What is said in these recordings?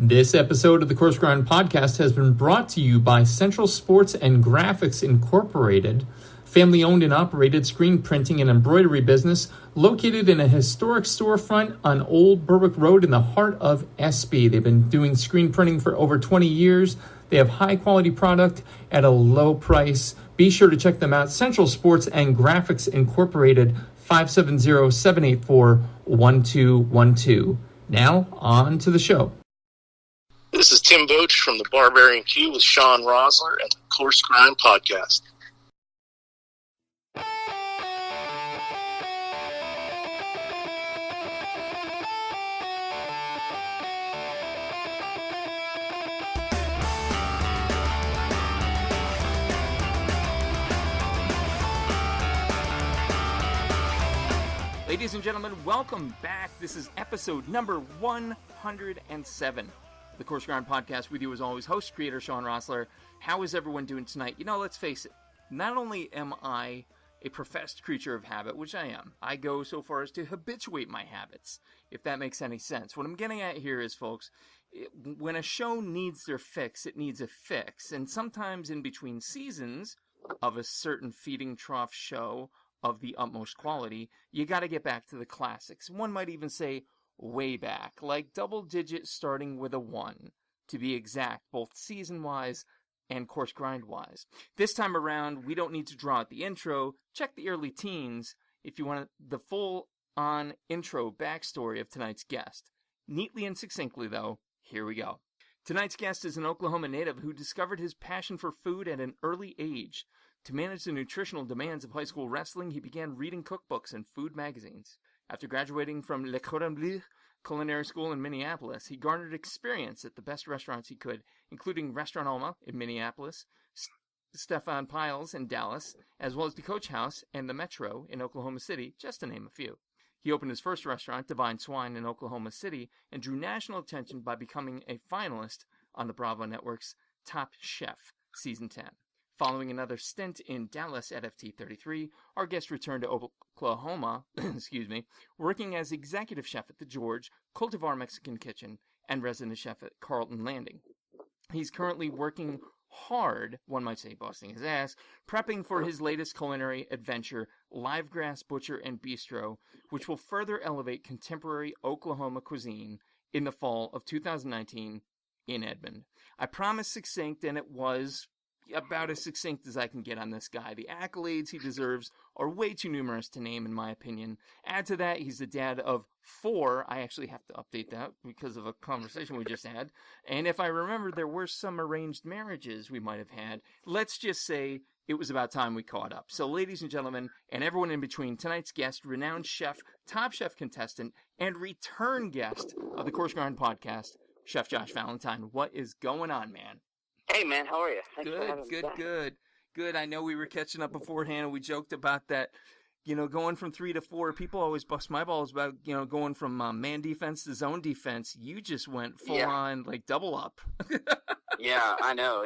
This episode of the Coarse Grind podcast has been brought to you by Central Sports and Graphics Incorporated, family-owned and operated screen printing and embroidery business located in a historic storefront on Old Berwick Road in the heart of Espy. They've been doing screen printing for over 20 years. They have high-quality product at a low price. Be sure to check them out. Central Sports and Graphics Incorporated, 570-784-1212. Now, on to the show. This is Tim Boach from the Barbarian Q with Shawn Rosler at the Coarse Grind Podcast. Ladies and gentlemen, welcome back. This is episode number 107. The Coarse Grind Podcast with you as always, host, creator, Shawn Rosler. How is everyone doing tonight? You know, let's face it, not only am I a professed creature of habit, which I am, I go so far as to habituate my habits, if that makes any sense. What I'm getting at here is, folks, when a show needs their fix, it needs a fix. And sometimes in between seasons of a certain feeding trough show of the utmost quality, you got to get back to the classics. One might even say way back, like double digits starting with a 1, to be exact, both season-wise and course grind-wise. This time around, we don't need to draw out the intro. Check the early teens if you want the full-on intro backstory of tonight's guest. Neatly and succinctly, though, here we go. Tonight's guest is an Oklahoma native who discovered his passion for food at an early age. To manage the nutritional demands of high school wrestling, he began reading cookbooks and food magazines. After graduating from Le Cordon Bleu Culinary School in Minneapolis, he garnered experience at the best restaurants he could, including Restaurant Alma in Minneapolis, Stefan Piles in Dallas, as well as the Coach House and the Metro in Oklahoma City, just to name a few. He opened his first restaurant, Divine Swine, in Oklahoma City, and drew national attention by becoming a finalist on the Bravo Network's Top Chef, Season 10. Following another stint in Dallas at FT33, our guest returned to Oklahoma, working as executive chef at the George, Cultivar Mexican Kitchen, and resident chef at Carlton Landing. He's currently working hard, one might say busting his ass, prepping for his latest culinary adventure, Livegrass Butcher and Bistro, which will further elevate contemporary Oklahoma cuisine in the fall of 2019 in Edmond. I promised succinct, and it was about as succinct as I can get on this guy. The accolades he deserves are way too numerous to name, in my opinion. Add to that, he's the dad of 4. I actually have to update that because of a conversation we just had. And if I remember, there were some arranged marriages we might have had. Let's just say it was about time we caught up. So, ladies and gentlemen, and everyone in between, tonight's guest, renowned chef, Top Chef contestant, and return guest of the Coarse Grind Podcast, Chef Josh Valentine. What is going on, man? Hey, man, how are you? Thanks for having me back. Good. I know we were catching up beforehand, and we joked about that, going from 3 to 4. People always bust my balls about, going from man defense to zone defense. You just went full on, like, double up. Yeah, I know.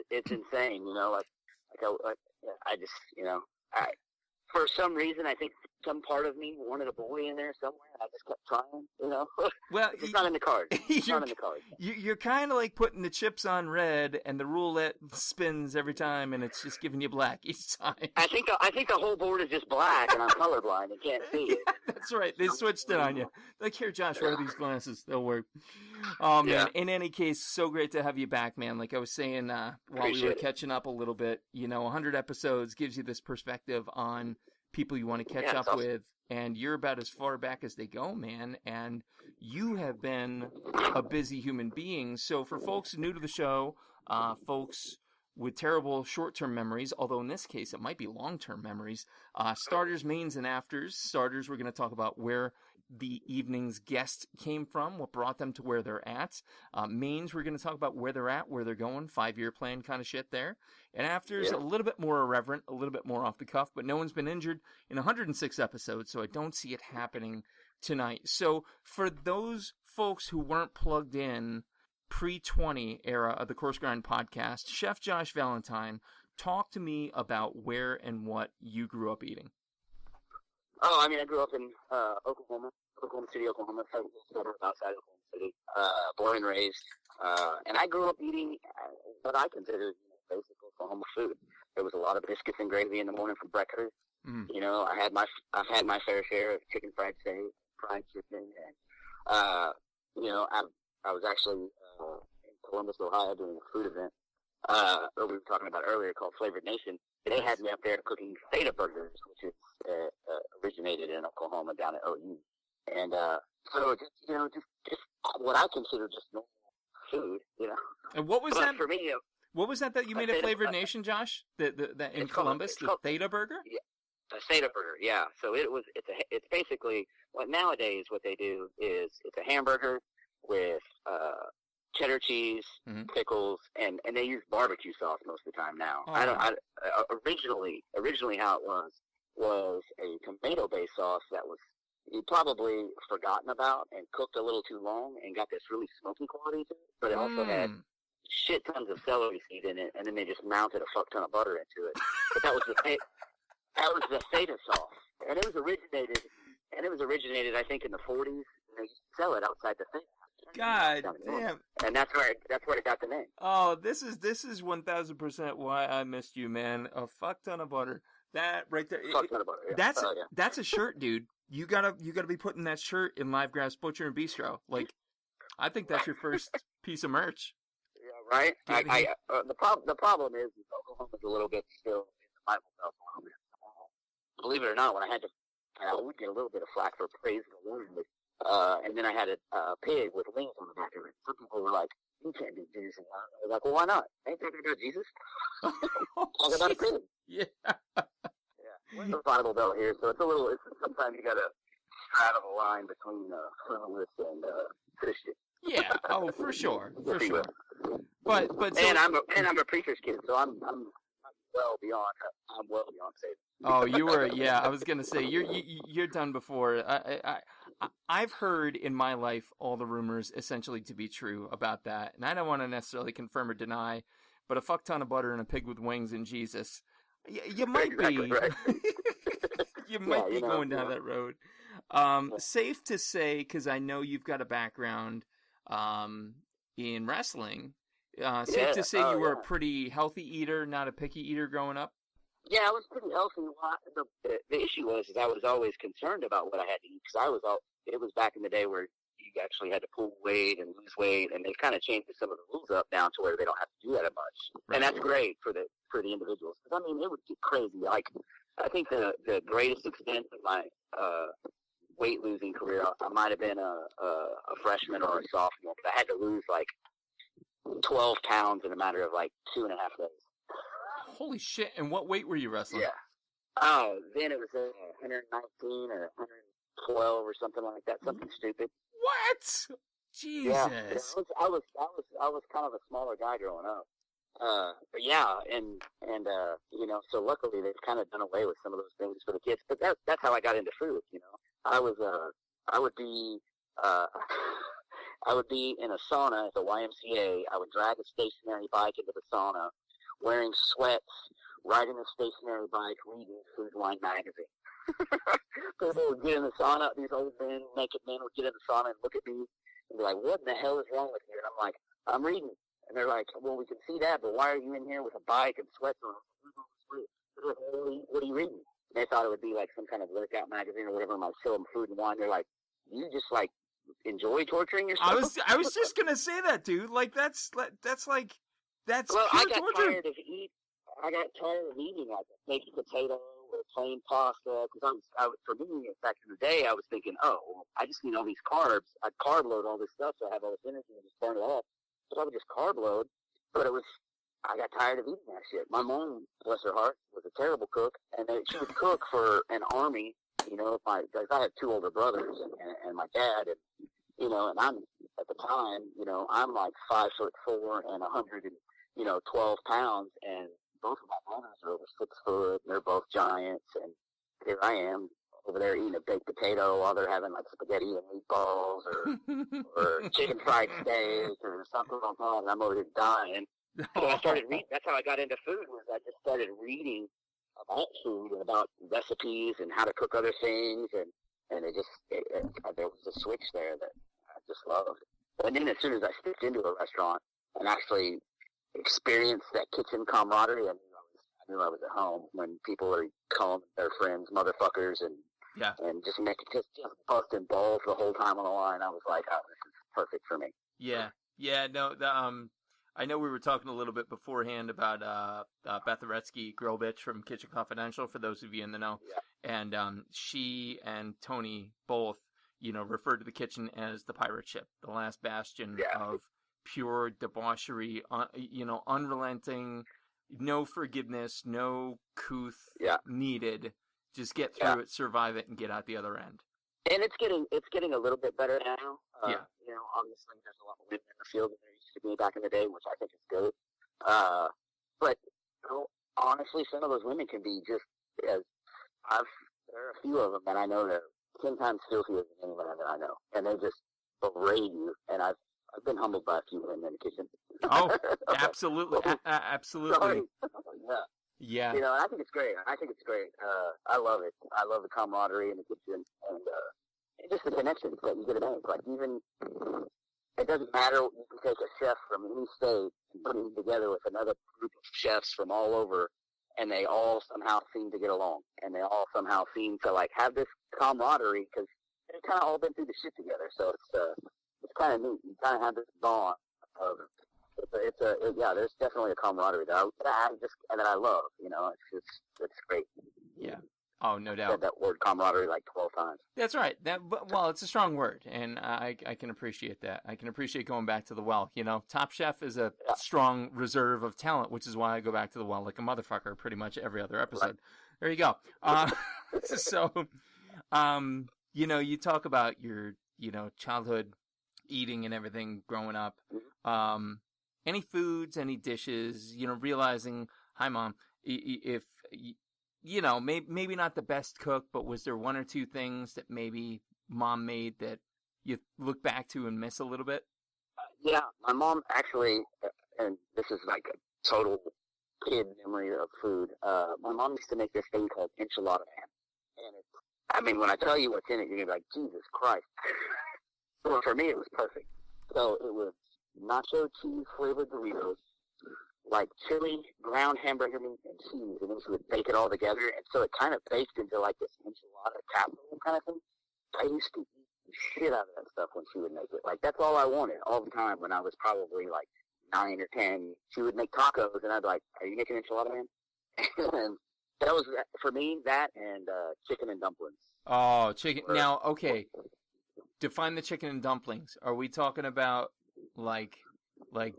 It's insane, I just, for some reason, I think some part of me wanted a boy in there somewhere. I just kept trying, Well, it's not in the cards. It's not in the cards. You're kind of like putting the chips on red, and the roulette spins every time, and it's just giving you black each time. I think the whole board is just black, and I'm colorblind. I can't see it. That's right. They switched it on you. Like, here, Josh, wear these glasses. They'll work. Oh, man. Yeah. In any case, so great to have you back, man. Like I was saying while we were catching up a little bit, 100 episodes gives you this perspective on people you want to catch up with, and you're about as far back as they go, man, and you have been a busy human being. So for folks new to the show, folks with terrible short-term memories, although in this case it might be long-term memories, starters, mains, and afters. Starters, we're going to talk about where the evening's guest came from, what brought them to where they're at. Mains, we're going to talk about where they're at, where they're going, 5-year plan kind of shit there. And afters, a little bit more irreverent, a little bit more off the cuff, but no one's been injured in 106 episodes, so I don't see it happening tonight. So for those folks who weren't plugged in pre-20 era of the Coarse Grind Podcast, Chef Josh Valentine, talk to me about where and what you grew up eating. Oh, I grew up in Oklahoma City, Oklahoma, suburb outside Oklahoma City, born and raised. And I grew up eating what I considered basic Oklahoma food. There was a lot of biscuits and gravy in the morning for breakfast. Mm. You know, I've had my fair share of chicken fried steak, fried chicken, and you know, I was actually in Columbus, Ohio, doing a food event that we were talking about earlier called Flavored Nation. They had me up there cooking feta burgers, which is originated in Oklahoma down at OU. And so just you know, just what I consider just normal food, you know. And what was but that for me? What was that you made at Flavored Nation, Josh? That in Columbus, the Theta Burger? Yeah, a Theta Burger. Yeah. So it's basically nowadays what they do is it's a hamburger with cheddar cheese, pickles, and they use barbecue sauce most of the time now. Oh. Originally how it was a tomato based sauce that was probably forgotten about and cooked a little too long and got this really smoky quality to it, but it also had shit tons of celery seed in it, and then they just mounted a fuck ton of butter into it. But that was the feta sauce, and it was originated I think in the 40s, and they used to sell it outside the thing. God damn! And that's where it got the name. Oh, this is 1000% why I missed you, man. A fuck ton of butter. That right there. Fuck ton of butter. Yeah. That's a shirt, dude. You gotta be putting that shirt in Livegrass Butcher and Bistro. Like, I think that's your first piece of merch. Yeah, right. The problem is Oklahoma's a little bit still in the Bible Belt a little bit. Believe it or not, when I would get a little bit of flack for praising the Lord, and then I had a pig with wings on the back of it. Some people were like, "You can't do Jesus." I was like, "Well, why not? Ain't talking about Jesus. Talking about a pig." Yeah. We're in the Bible Belt here, so sometimes you gotta straddle the line between frivolous and Christian. Yeah. Oh, for sure. For sure. But so, and I'm a preacher's kid, so I'm well beyond saved. Oh, you were, yeah. I was gonna say you're done before. I've heard in my life all the rumors essentially to be true about that, and I don't want to necessarily confirm or deny. But a fuck ton of butter and a pig with wings and Jesus, you might exactly be, right. you might be going down that road. Safe to say, because I know you've got a background in wrestling. Safe to say you were a pretty healthy eater, not a picky eater growing up? Yeah, I was pretty healthy. The issue was I was always concerned about what I had to eat because it was back in the day where you actually had to pull weight and lose weight, and they've kind of changed some of the rules up down to where they don't have to do that much. Right. And that's great for the individuals because, I mean, it would get crazy. Like, I think the greatest extent of my weight losing career, I might have been a freshman or a sophomore, but I had to lose like 12 pounds in a matter of like 2.5 days. Holy shit. And what weight were you wrestling? Yeah. Oh, then it was 119 or 112 or something like that. Something stupid. What? Jesus. Yeah. I was kind of a smaller guy growing up. But yeah, and you know, so luckily they've kind of done away with some of those things for the kids. But that's how I got into food, you know. I would be in a sauna at the YMCA. I would drag a stationary bike into the sauna, wearing sweats, riding a stationary bike, reading Food Wine magazine. People would get in the sauna, these old men, naked men would get in the sauna and look at me and be like, "What in the hell is wrong with you?" And I'm like, "I'm reading." And they're like, "Well, we can see that, but why are you in here with a bike and sweats on?" What are you reading? And they thought it would be like some kind of workout magazine or whatever. And I'd show them Food and Wine. They're like, "You just like enjoy torturing yourself?" I was just gonna say that, dude. Like that's well, pure torture. I got tired of eating like a baked potato or plain pasta because for me back in the day I was thinking, oh, well, I just need all these carbs. I'd carb load all this stuff so I have all this energy and just burn it off. But I would just carb load. But I got tired of eating that shit. My mom, bless her heart, was a terrible cook, and she would cook for an army. You know, because I had 2 older brothers and my dad, and you know, and I'm at the time, you know, I'm like 5'4" and 112 pounds, and both of my brothers are over 6 foot. And they're both giants, and here I am over there eating a baked potato while they're having like spaghetti and meatballs or chicken fried steak or something like that, and I'm over here dying. So I started reading. That's how I got into food. Was I just started reading about food and about recipes and how to cook other things, and there was a switch there that I just loved. And then as soon as I stepped into a restaurant and actually experienced that kitchen camaraderie, I knew I was at home when people are calling their friends motherfuckers and just making just busting balls the whole time on the line. I was like, oh, this is perfect for me. Yeah. No, I know we were talking a little bit beforehand about Beth Aretsky, Grill Bitch from Kitchen Confidential, for those of you in the know. Yeah. And she and Tony both, referred to the kitchen as the pirate ship, the last bastion of pure debauchery, unrelenting, no forgiveness, no couth needed. Just get through it, survive it, and get out the other end. And it's getting a little bit better now. Obviously there's a lot more women in the field than there used to be back in the day, which I think is good. But honestly, some of those women can be just as there are a few of them that I know that are 10 times filthier than anyone that I know, and they just berate you. And I've been humbled by a few women in the kitchen. Oh, absolutely, absolutely. Sorry. Yeah. And I think it's great. I love it. I love the camaraderie in the kitchen and just the connections that you get to make. Like, even, it doesn't matter, you can take a chef from any state and put him together with another group of chefs from all over, and they all somehow seem to get along. And they all somehow seem to, like, have this camaraderie because they've kind of all been through the shit together. So it's kind of neat. You kind of have this bond of, there's definitely a camaraderie that I love. It's great. Yeah. Oh, no doubt. I said that word camaraderie like 12 times. That's right. It's a strong word, and I can appreciate that. I can appreciate going back to the well. Top Chef is a strong reserve of talent, which is why I go back to the well like a motherfucker pretty much every other episode. Right. There you go. So, you talk about your, childhood eating and everything growing up. Any foods, any dishes, realizing, hi, Mom, if, maybe not the best cook, but was there one or two things that maybe Mom made that you look back to and miss a little bit? Yeah, my mom actually, and this is like a total kid memory of food, my mom used to make this thing called enchilada man. And when I tell you what's in it, you're going to be like, Jesus Christ. Well, for me, it was perfect. So it was nacho cheese flavored Doritos, like chili, ground hamburger meat, and cheese, and then she would bake it all together, and so it kind of baked into like this enchilada casserole kind of thing. I used to eat the shit out of that stuff when she would make it. Like, that's all I wanted all the time when I was probably like 9 or 10. She would make tacos, and I'd be like, are you making enchilada, man? And that was, for me, that and chicken and dumplings. Oh, chicken. Now, okay. Define the chicken and dumplings. Are we talking about like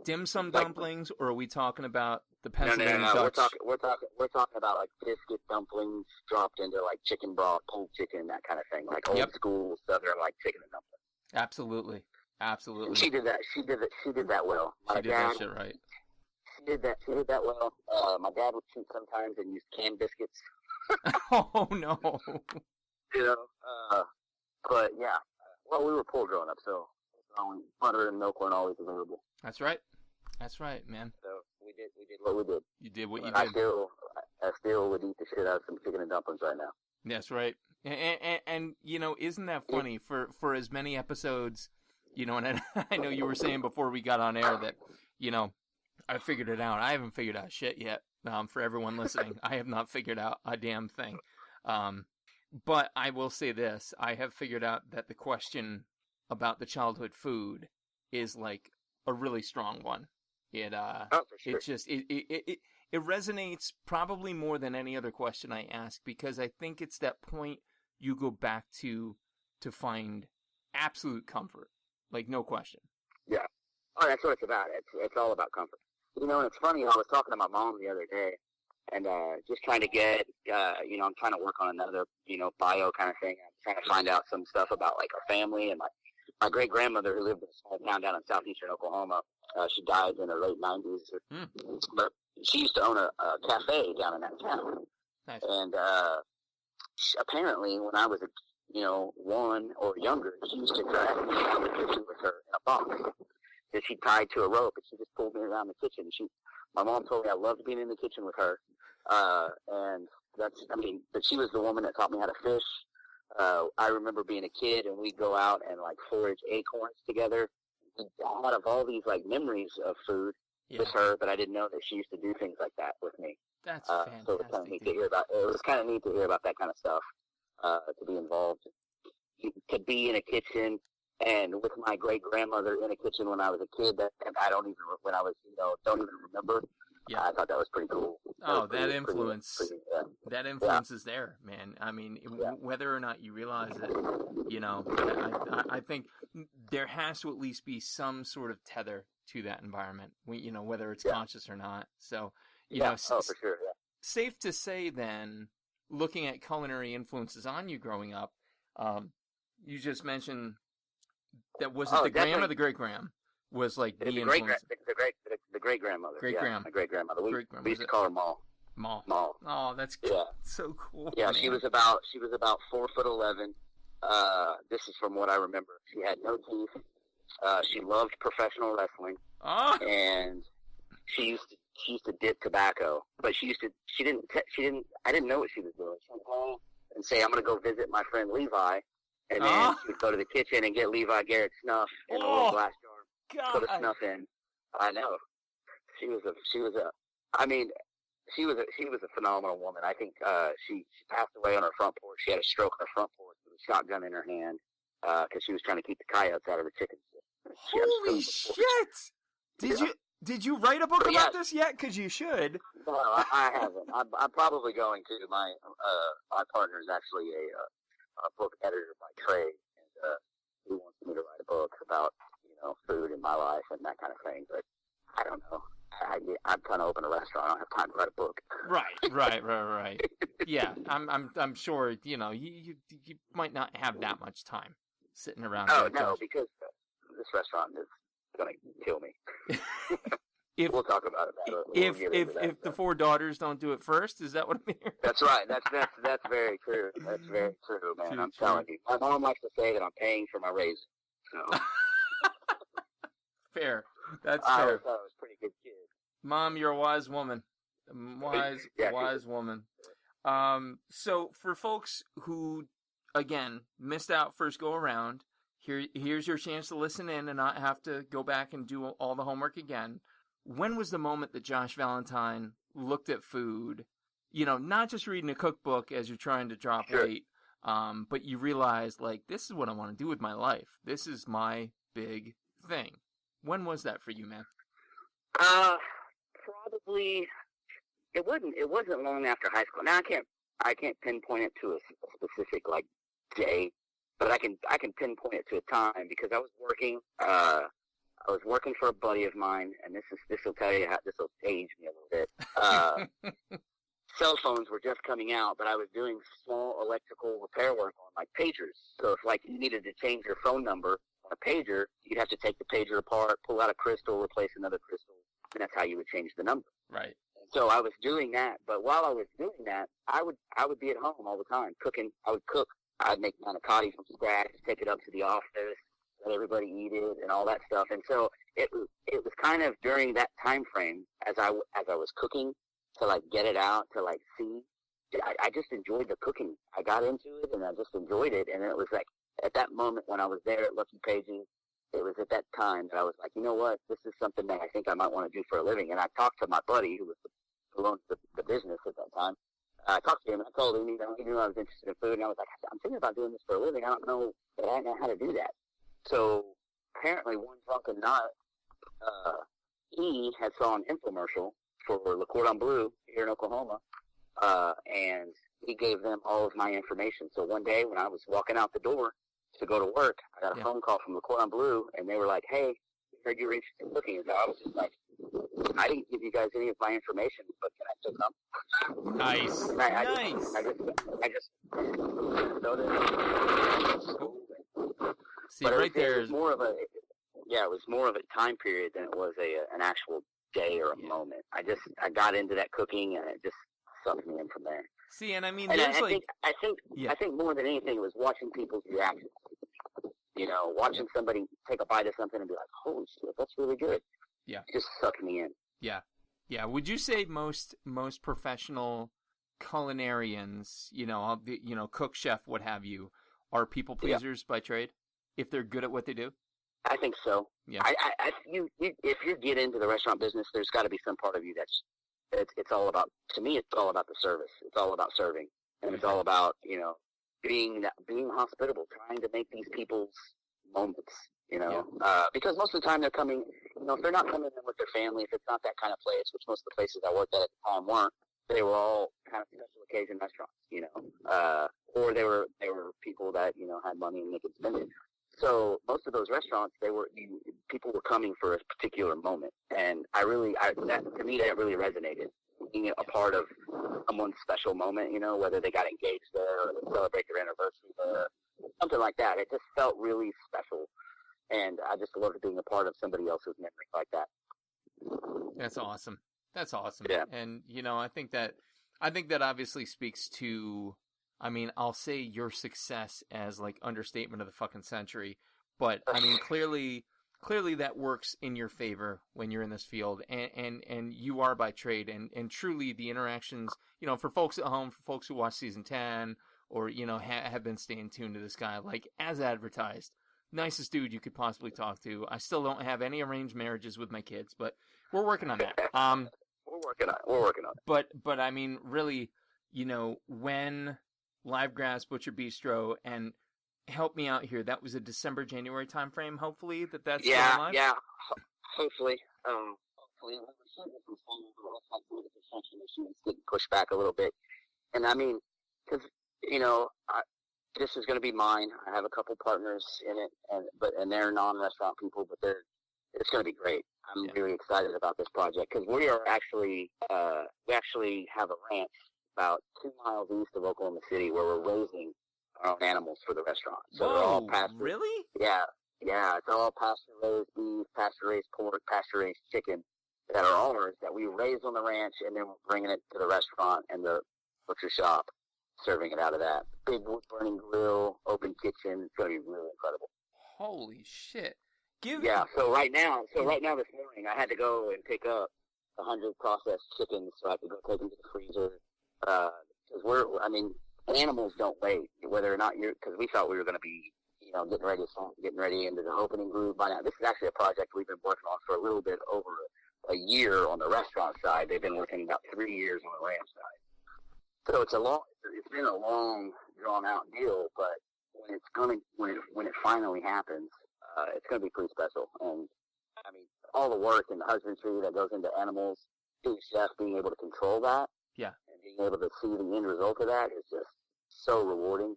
dim sum dumplings, or are we talking about the Pennsylvania Dutch? We're talking about like biscuit dumplings dropped into like chicken broth, pulled chicken, that kind of thing, like old school Southern like chicken and dumplings. Absolutely. And she did that. She did that well. She did that shit right. She did that well. My dad would cheat sometimes and use canned biscuits. Oh no. But yeah. Well, we were poor growing up, so butter and milk weren't always available. That's right, man. So we did what we did. You did what you did. I still would eat the shit out of some chicken and dumplings right now. That's right. And isn't that funny? For as many episodes, and I know you were saying before we got on air that, I figured it out. I haven't figured out shit yet. For everyone listening, I have not figured out a damn thing. But I will say this: I have figured out that the question about the childhood food is like a really strong one. It for sure. It's just it resonates probably more than any other question I ask, because I think it's that point you go back to find absolute comfort, like no question. Yeah. Oh, that's what it's about. It's all about comfort. And it's funny. I was talking to my mom the other day, and just trying to get, I'm trying to work on another, bio kind of thing. I'm trying to find out some stuff about like our family and my great grandmother who lived in a small town down in southeastern Oklahoma. She died in her late 90s. But she used to own a cafe down in that town. Nice. And apparently, when I was 1 or younger, she used to drag me around the kitchen with her in a box that she tied to a rope, and she just pulled me around the kitchen. My mom told me I loved being in the kitchen with her, and but she was the woman that taught me how to fish. I remember being a kid, and we'd go out and like forage acorns together, out of all these like memories of food with her, but I didn't know that she used to do things like that with me. That's fantastic. So it was kind of neat to hear about. It was kind of neat to hear about that kind of stuff. To be involved, to be in a kitchen, and with my great grandmother in a kitchen when I was a kid. That I don't even when I was don't even remember. Yeah, I thought that was pretty cool. That influence. That influence is there, man. I mean, whether or not you realize it, I think there has to at least be some sort of tether to that environment. Whether it's conscious or not. So, for sure. Yeah. Safe to say, then, looking at culinary influences on you growing up, you just mentioned that was it the gram or the great gram was like the influence. The great grandmother. My great grandmother. We used to call her Ma. Oh, that's so cool. Yeah, man. she was about 4'11". This is from what I remember. She had no teeth. She loved professional wrestling. And she used to dip tobacco, but I didn't know what she was doing. She would call and say, "I'm going to go visit my friend Levi," and then she would go to the kitchen and get Levi Garrett snuff in a little glass jar. Put the snuff in. I know. She was a phenomenal woman. I think she passed away on her front porch. She had a stroke on her front porch with a shotgun in her hand because she was trying to keep the coyotes out of her chickens. Holy shit! Did you write a book about this yet? Because you should. No, I haven't. I'm probably going to. My partner is actually a book editor by trade, and he wants me to write a book about food in my life and that kind of thing. But I don't know. I'm trying to open a restaurant. I don't have time to write a book. Right. Yeah, I'm sure. You might not have that much time sitting around. Oh no, because this restaurant is going to kill me. We'll talk about it. If the 4 daughters don't do it first, is that what I'm hearing? That's right. That's very true. That's very true, man. I'm telling you. My mom likes to say that I'm paying for my raising. So. Fair. That's fair. I thought I was a pretty good kid. Mom, you're a wise woman. Wise woman. So for folks who, again, missed out first go around, here's your chance to listen in and not have to go back and do all the homework again. When was the moment that Josh Valentine looked at food, not just reading a cookbook as you're trying to drop weight, but you realized, like, this is what I want to do with my life. This is my big thing. When was that for you, man? Probably it wasn't long after high school. Now I can't pinpoint it to a specific like day, but I can pinpoint it to a time because I was working. I was working for a buddy of mine, and this will tell you how this will age me a little bit. Cell phones were just coming out, but I was doing small electrical repair work on like pagers. So if like you needed to change your phone number on a pager, you'd have to take the pager apart, pull out a crystal, replace another crystal, and that's how you would change the number. Right. So I was doing that, but while I was doing that, I would be at home all the time cooking. I would cook. I'd make manicotti from scratch, take it up to the office, let everybody eat it, and all that stuff. And so it was kind of during that time frame as I was cooking to like get it out to like see. I just enjoyed the cooking. I got into it and I just enjoyed it. And it was like at that moment when I was there at Lucky Paging, it was at that time that I was like, you know what, this is something that I think I might want to do for a living. And I talked to my buddy who owns the business at that time. I talked to him and I told him, he knew I was interested in food. And I was like, I'm thinking about doing this for a living. I don't know how to do that. So apparently one drunken night, he had saw an infomercial for Le Cordon Bleu here in Oklahoma, and he gave them all of my information. So one day when I was walking out the door to go to work, I got a phone call from Le Cordon Bleu, and they were like, "Hey, we heard you were interested in cooking." And I was just like, "I didn't give you guys any of my information, but can I still come?" Nice. Nice. I just See, right there is more of a it was more of a time period than it was an actual day or a moment. I got into that cooking and it just sucked me in from there. See, and I mean, and there's I think more than anything it was watching people's reactions. Watching somebody take a bite of something and be like, "Holy shit, that's really good." Yeah, it just sucked me in. Yeah. Would you say most professional culinarians, cook, chef, what have you, are people pleasers by trade? If they're good at what they do? I think so. Yeah. If you get into the restaurant business, there's got to be some part of you it's all about. To me, it's all about the service. It's all about serving, and it's all about being hospitable, trying to make these people's moments. Because most of the time they're coming. If they're not coming in with their family, if it's not that kind of place, which most of the places I worked at the time weren't, they were all kind of special occasion restaurants. Or they were people that had money and they could spend it. So most of those restaurants, people were coming for a particular moment, and to me that really resonated. Being a part of someone's special moment, whether they got engaged there or they celebrate their anniversary there, something like that. It just felt really special, and I just loved being a part of somebody else's memory like that. That's awesome. That's awesome. Yeah. And I think that obviously speaks to, I'll say your success as like understatement of the fucking century, but clearly that works in your favor when you're in this field, and you are by trade, and truly the interactions, for folks at home, for folks who watch season 10 or have been staying tuned to this guy, like as advertised, nicest dude you could possibly talk to. I still don't have any arranged marriages with my kids, but we're working on that. We're working on it. But really, when Livegrass Butcher Bistro, and help me out here, that was a December, January timeframe, hopefully, that's still live? Yeah, hopefully. Hopefully. The construction machines getting pushed back a little bit. And because, this is going to be mine. I have a couple partners in it, and they're non-restaurant people, but it's going to be great. I'm really excited about this project because we actually have a ranch about 2 miles east of Oklahoma City where we're raising our own animals for the restaurant. So they're all pasture. Really? Yeah. It's all pasture-raised beef, pasture-raised pork, pasture-raised chicken that are ours that we raise on the ranch, and then we're bringing it to the restaurant and the butcher shop, serving it out of that. Big wood-burning grill, open kitchen. It's going to be really incredible. Holy shit. So right now this morning, I had to go and pick up 100 processed chickens, so I had to go take them to the freezer. Because animals don't wait, whether or not because we thought we were going to be, getting ready into the opening groove by now. This is actually a project we've been working on for a little bit over a year on the restaurant side. They've been working about 3 years on the ranch side. So it's been a long, drawn out deal, but when it finally happens, it's going to be pretty special. And all the work and the husbandry that goes into animals, being chef, being able to control that, and being able to see the end result of that is just so rewarding.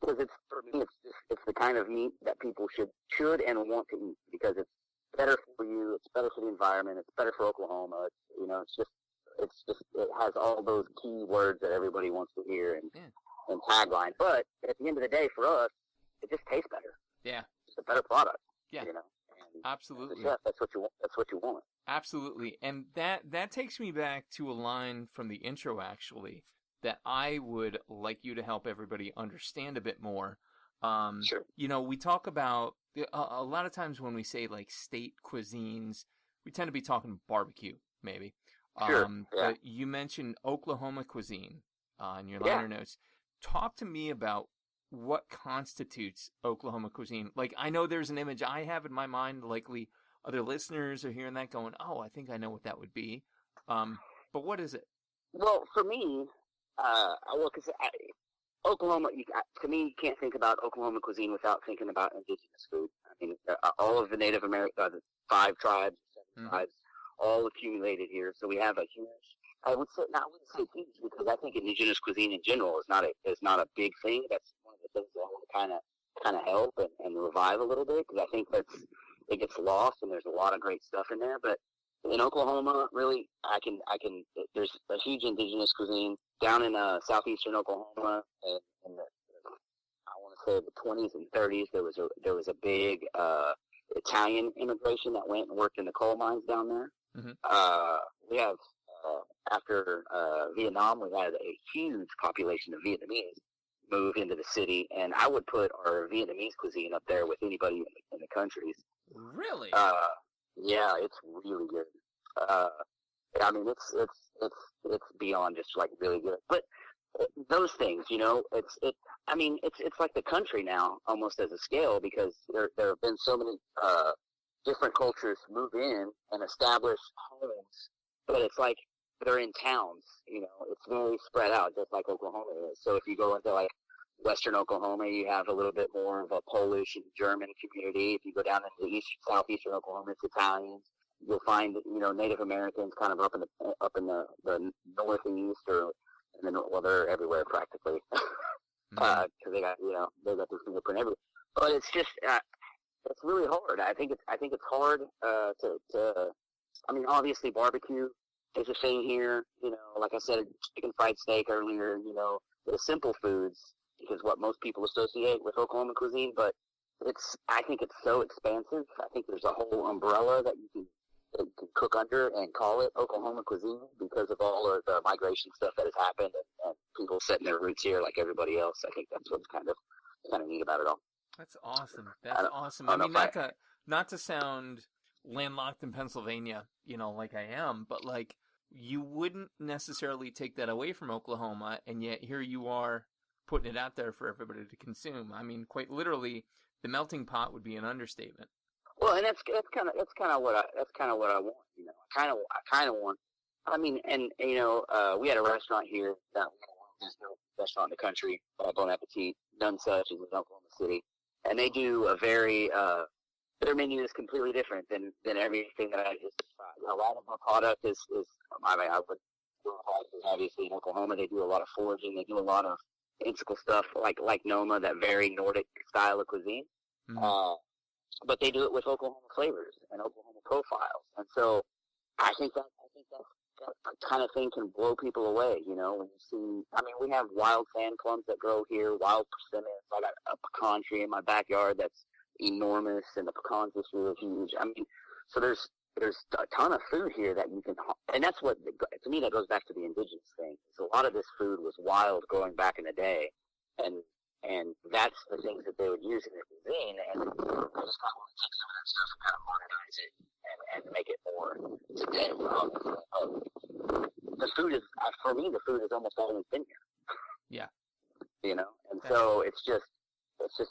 Because for me, it's the kind of meat that people should and want to eat, because it's better for you, it's better for the environment, it's better for Oklahoma. It has all those key words that everybody wants to hear and tagline. But at the end of the day, for us, it just tastes better. Yeah. It's a better product. Yeah. And absolutely. As a chef, that's what you want. Absolutely. And that takes me back to a line from the intro, actually, that I would like you to help everybody understand a bit more. Sure. We talk about a lot of times when we say like state cuisines, we tend to be talking barbecue, maybe. Sure. But you mentioned Oklahoma cuisine in your liner notes. Talk to me about what constitutes Oklahoma cuisine. Like, I know there's an image I have in my mind. Likely other listeners are hearing that going, oh, I think I know what that would be. But what is it? Well, for me, Oklahoma, to me, you can't think about Oklahoma cuisine without thinking about indigenous food. All of the Native American, the 5 tribes, 7 tribes, all accumulated here. So we have a huge, I wouldn't say huge, because I think indigenous cuisine in general is not a big thing. That's one of the things that I want to kind of help and revive a little bit, because I think it gets lost, and there's a lot of great stuff in there. But in Oklahoma, really, there's a huge indigenous cuisine down in southeastern Oklahoma, and I want to say the 20s and 30s. There was a big Italian immigration that went and worked in the coal mines down there. Mm-hmm. We have after Vietnam, we had a huge population of Vietnamese move into the city, and I would put our Vietnamese cuisine up there with anybody in the countries. Really? Yeah, it's really good. It's beyond just like really good. But those things, it's like the country now, almost as a scale, because there have been so many different cultures move in and establish homes, but it's like they're in towns. It's very spread out, just like Oklahoma is. So if you go into like Western Oklahoma, you have a little bit more of a Polish and German community. If you go down into southeastern Oklahoma, it's Italians. You'll find Native Americans kind of up in the northeast, well, they're everywhere practically, because they got their fingerprint everywhere. But it's just it's really hard. I think it's hard to. I mean, obviously barbecue is a thing here. Like I said, chicken fried steak earlier. The simple foods is what most people associate with Oklahoma cuisine. But I think it's so expansive. I think there's a whole umbrella that you can cook under and call it Oklahoma cuisine because of all of the migration stuff that has happened and people setting their roots here like everybody else. I think that's what's kind of neat about it all. That's awesome. That's awesome. I mean, not to sound landlocked in Pennsylvania, like I am, but like you wouldn't necessarily take that away from Oklahoma, and yet here you are putting it out there for everybody to consume. I mean, quite literally, the melting pot would be an understatement. Well, and that's kind of what I want. I kind of want. I mean, and we had a restaurant here that was the restaurant in the country, Bon Appetit, None Such, is in Oklahoma City, and they do a very their menu is completely different than everything that I just described. A lot of our product is I mean, I would obviously in Oklahoma they do a lot of foraging, they do a lot of integral stuff like Noma, that very Nordic style of cuisine. Mm-hmm. But they do it with Oklahoma flavors and Oklahoma profiles, and so I think that kind of thing can blow people away. When you see, I mean, we have wild sand plums that grow here, wild persimmons. I got a pecan tree in my backyard that's enormous, and the pecans this year are huge. I mean, so there's a ton of food here that you can, and that's what to me that goes back to the indigenous thing. So a lot of this food was wild growing back in the day, and that's the things that they would use in their cuisine, and I just kind of want to take some of that stuff and kind of modernize it and make it more today. The food is, for me, the food is almost always been here. Yeah. And so it's just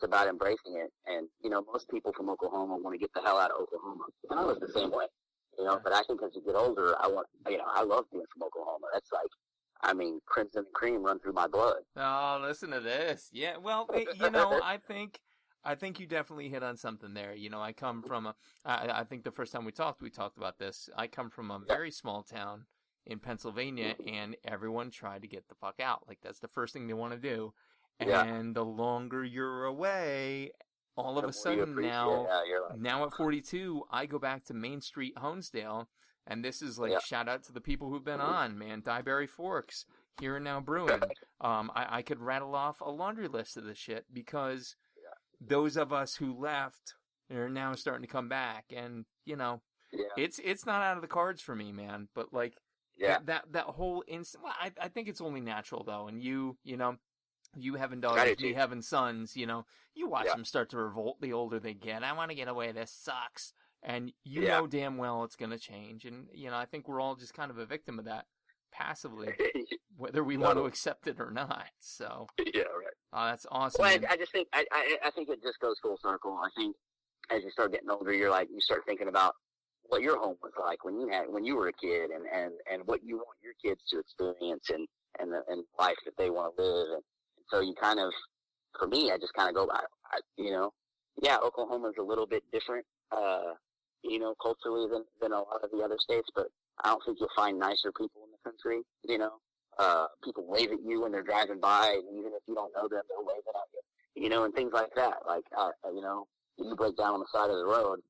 about embracing it. And, most people from Oklahoma want to get the hell out of Oklahoma. And I was the same way, but I think as you get older, I love being from Oklahoma. That's like, I mean, crimson and cream run through my blood. Oh, listen to this. Yeah, well, I think you definitely hit on something there. I come from I think the first time we talked about this. I come from a very small town in Pennsylvania, and everyone tried to get the fuck out. Like, that's the first thing they want to do. And the longer you're away, all of a sudden now at 42, I go back to Main Street, Honesdale. And this is like shout out to the people who've been on, man. Dieberry Forks, Here and Now Brewing. I could rattle off a laundry list of this shit because those of us who left are now starting to come back, and it's not out of the cards for me, man. But like that whole instant. Well, I think it's only natural though, and you having daughters, me having sons, you watch them start to revolt the older they get. I want to get away. This sucks. And you know damn well it's going to change. And, I think we're all just kind of a victim of that passively, whether we want to accept it or not. So, yeah, right. Oh, that's awesome. Well, I just think, I think it just goes full circle. I think as you start getting older, you start thinking about what your home was like when you were a kid and what you want your kids to experience and life that they want to live. And so you kind of, for me, I just kind of go, Oklahoma's a little bit different. Culturally than a lot of the other states, but I don't think you'll find nicer people in the country. People wave at you when they're driving by, and even if you don't know them, they'll wave at you. And things like that. Like, you break down on the side of the road.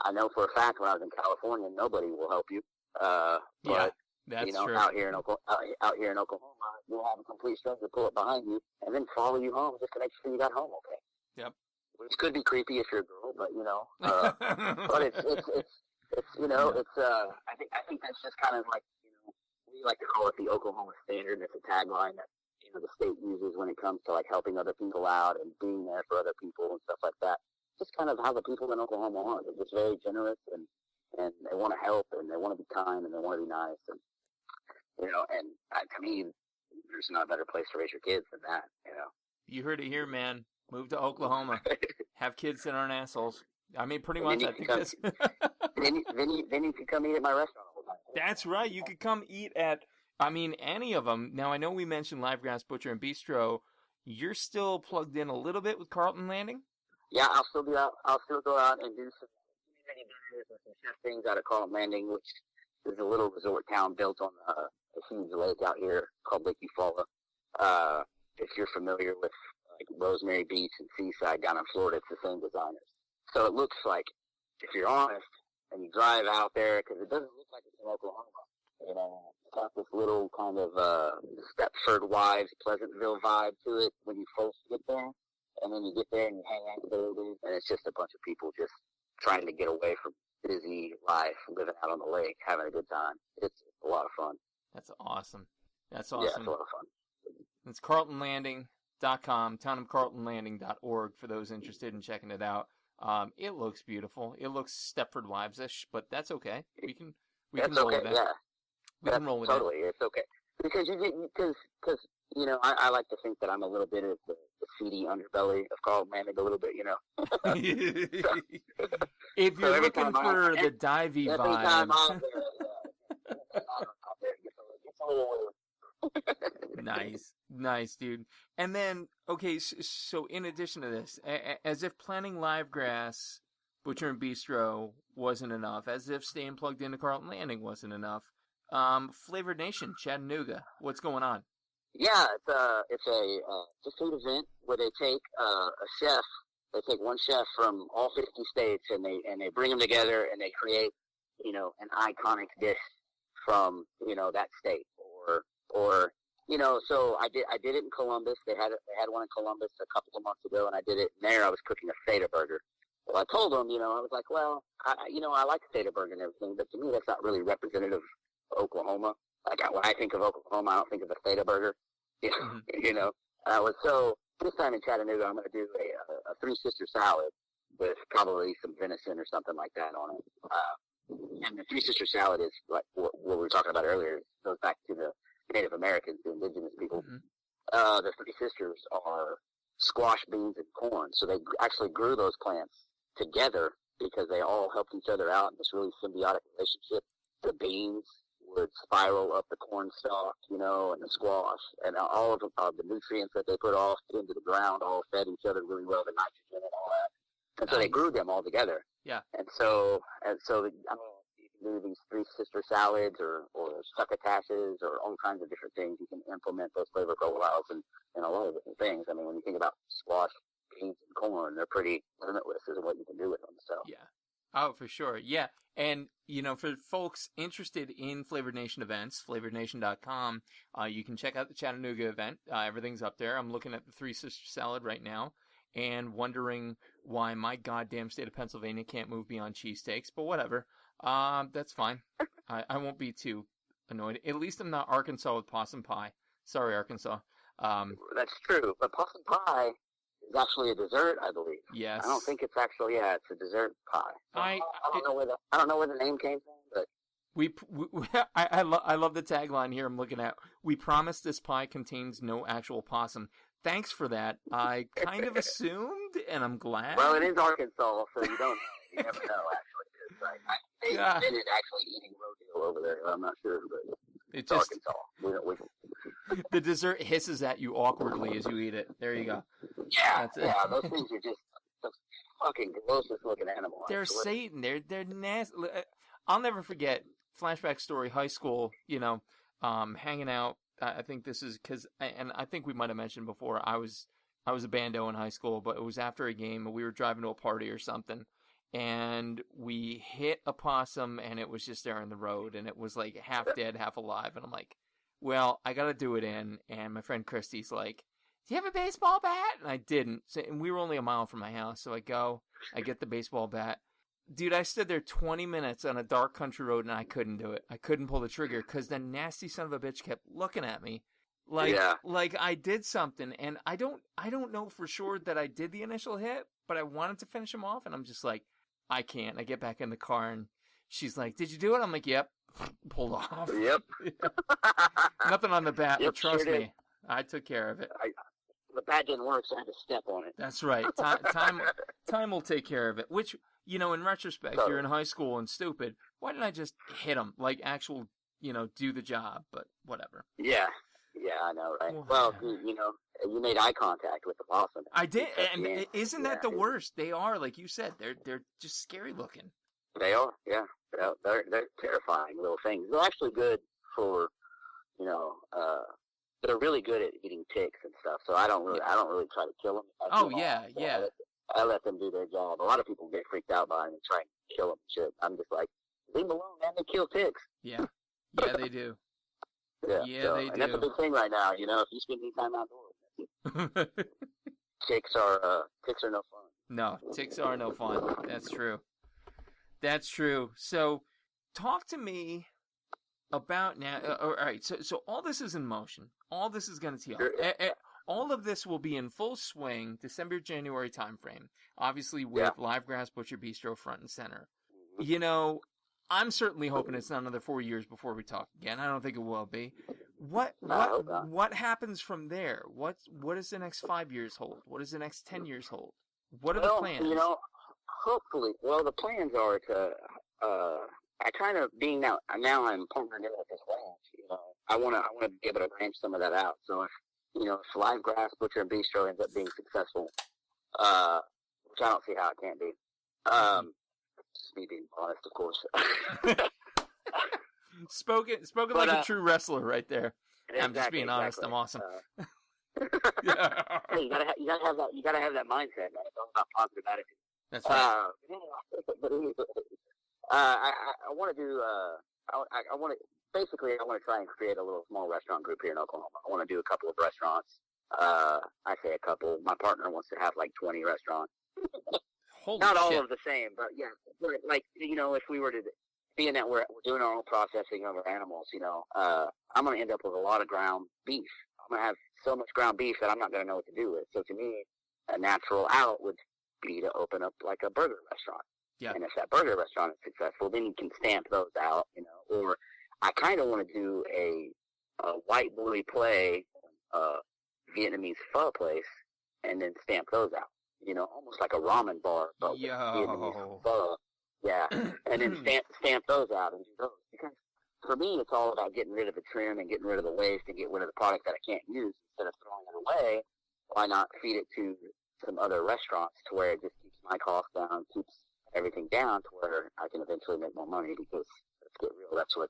I know for a fact when I was in California, nobody will help you. But that's true. Out here in Oklahoma, you'll have a complete stranger pull up behind you and then follow you home just to make sure you got home okay. Yep. Which could be creepy if you're a girl, but but it's I think that's just kind of like, we like to call it the Oklahoma standard. It's a tagline that, the state uses when it comes to like helping other people out and being there for other people and stuff like that. Just kind of how the people in Oklahoma are. They're just very generous and they want to help and they want to be kind and they want to be nice and, to me, there's not a better place to raise your kids than that, you know. You heard it here, man. Move to Oklahoma. Have kids that aren't assholes. I mean, pretty much. I think that's. then you can come eat at my restaurant all the time. That's right. You could come eat at. I mean, any of them. Now, I know we mentioned Livegrass Butcher and Bistro. You're still plugged in a little bit with Carlton Landing? Yeah, I'll still be out. I'll still go out and do some community dinners and some chef things out at Carlton Landing, which is a little resort town built on a huge lake out here called Lake Eufaula. If you're familiar with like Rosemary Beach and Seaside down in Florida, it's the same designers. So it looks like, if you're honest, and you drive out there, because it doesn't look like it's in Oklahoma. You know, it's got this little kind of Stepford Wives, Pleasantville vibe to it when you first get there. And then you get there and you hang out with everybody, and it's just a bunch of people just trying to get away from busy life, living out on the lake, having a good time. It's a lot of fun. That's awesome. That's awesome. Yeah, it's a lot of fun. It's CarltonLanding.com, townofcarltonlanding.org for those interested in checking it out. It looks beautiful. It looks Stepford Wives-ish, but that's okay. We can roll with that. Yeah. We can roll with totally. It's okay. Because you know, I like to think that I'm a little bit of the seedy underbelly of Carlton Landing, a little bit, you know. If you're looking for the divey every vibe. time I'm there, it gets a little weird. Nice, dude. And then, okay, so in addition to this, as if planning Livegrass Butcher and Bistro wasn't enough, as if staying plugged into Carlton Landing wasn't enough, Flavored Nation, Chattanooga, what's going on? Yeah, it's a food event where they take a chef. They take one chef from all 50 states and they bring them together and they create, you know, an iconic dish from, you know, that state or you know. So I did it in Columbus. They had one in Columbus a couple of months ago, and I did it. And there I was cooking a feta burger. Well, I told them, you know, I was like, well, I like the feta burger and everything, but to me that's not really representative of Oklahoma. Like when I think of Oklahoma, I don't think of a feta burger. You know, Mm-hmm. you know. So this time in Chattanooga, I'm going to do a Three Sister salad with probably some venison or something like that on it. And the Three Sister salad is like what we were talking about earlier. It goes back to the Native Americans, the indigenous people. Mm-hmm. The Three Sisters are squash, beans, and corn. So they actually grew those plants together because they all helped each other out in this really symbiotic relationship. The beans would spiral up the corn stalk, you know, and the squash, and all of the nutrients that they put off into the ground all fed each other really well, the nitrogen and all that. And so they grew them all together. Yeah. And so, I mean, you can do these Three Sister salads or succotashes or all kinds of different things. You can implement those flavor profiles and a lot of different things. I mean, when you think about squash, beans, and corn, they're pretty limitless as what you can do with them. So. Yeah. Oh, for sure. Yeah. And, you know, for folks interested in Flavored Nation events, flavorednation.com, you can check out the Chattanooga event. Everything's up there. I'm looking at the Three Sister salad right now and wondering why my goddamn state of Pennsylvania can't move beyond cheesesteaks, but whatever. That's fine. I won't be too annoyed. At least I'm not Arkansas with possum pie. Sorry, Arkansas. That's true. But possum pie is actually a dessert, I believe. Yes. I don't think it's actually. Yeah, it's a dessert pie. I don't know where the name came from, but I love the tagline here. I'm looking at. We promise this pie contains no actual possum. Thanks for that. I kind of assumed, and I'm glad. Well, it is Arkansas, so you don't know. You never know. Actually, it's like they invented actually eating rodeo over there. I'm not sure, but it's just, Arkansas. The dessert hisses at you awkwardly as you eat it. There you go. Yeah, those things are just the fucking grossest looking animal. They're Satan. They're nasty. I'll never forget, flashback story, high school, you know, hanging out. I think this is because, and I think we might have mentioned before, I was a bando in high school, but it was after a game and we were driving to a party or something. And we hit a possum and it was just there in the road and it was like half dead, half alive. And I'm like, well, I got to do it in. And my friend Christy's like, do you have a baseball bat? And I didn't. And we were only a mile from my house. So I get the baseball bat. Dude, I stood there 20 minutes on a dark country road and I couldn't do it. I couldn't pull the trigger because the nasty son of a bitch kept looking at me like I did something. And I don't know for sure that I did the initial hit, but I wanted to finish him off. And I'm just like, I can't. I get back in the car and she's like, did you do it? I'm like, yep. Pulled off. Yep. Nothing on the bat, but trust me, I took care of it. But that didn't work, so I had to step on it. That's right. Time will take care of it. Which, in retrospect, you're in high school and stupid. Why didn't I just hit him? Like, actual, do the job, but whatever. Yeah, I know, right? Well, you made eye contact with the boss. I did, and isn't that the worst? They are, like you said, they're just scary looking. They are, yeah. They're terrifying little things. They're actually good for, they're really good at getting ticks and stuff. So I don't really try to kill them. I let them do their job. A lot of people get freaked out by them and try and kill them and shit. I'm just like, leave them alone, man. They kill ticks. Yeah, they do. Yeah, they do. And that's a big thing right now. If you spend any time outdoors, ticks are no fun. No, ticks are no fun. That's true. That's true. So, talk to me about now. All right. So all this is in motion. All this is going to tee off. All of this will be in full swing December, January timeframe. Obviously, with Livegrass Butcher Bistro front and center. I'm certainly hoping it's not another 4 years before we talk again. I don't think it will be. What happens from there? What does the next 5 years hold? What does the next 10 years hold? What are the plans? Hopefully, the plans are to, I kind of, being now I'm partnered in with this ranch, I want to be able to branch some of that out. So if Livegrass Butcher and Bistro ends up being successful, which I don't see how it can't be, just me being honest, of course. Spoken like a true wrestler right there. Exactly, I'm just being honest. I'm awesome. Hey, you gotta have that. You gotta have that mindset, man. It's all about positive attitude. That's right. But I want to do. I want to try and create a little small restaurant group here in Oklahoma. I want to do a couple of restaurants. I say a couple. My partner wants to have like 20 restaurants. Holy Not all shit. of the same, but yeah, like if we were to being that we're doing our own processing of our animals, I'm going to end up with a lot of ground beef. I'm going to have so much ground beef that I'm not going to know what to do with. So to me, a natural out would be to open up like a burger restaurant. Yeah. And if that burger restaurant is successful, then you can stamp those out, or I kind of want to do a white boy play, Vietnamese pho place and then stamp those out. Almost like a ramen bar, but with Vietnamese pho. Yeah, and then stamp those out and do those. Because for me, it's all about getting rid of the trim and getting rid of the waste and getting rid of the product that I can't use. Instead of throwing it away, why not feed it to some other restaurants to where it just keeps my costs down, keeps everything down to where I can eventually make more money. Because let's get real, that's what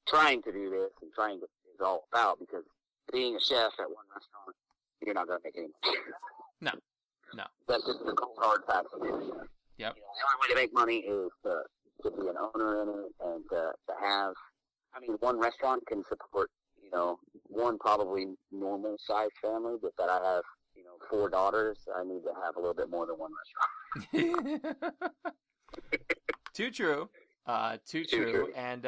trying to do this and trying to is all about. Because being a chef at one restaurant, you're not going to make any money. No. That's just the cold hard facts of it. Yep. The only way to make money is to be an owner in it and to have, one restaurant can support, one probably normal sized family, but that I have, 4 daughters, I need to have a little bit more than one restaurant. Too true. Too true. And,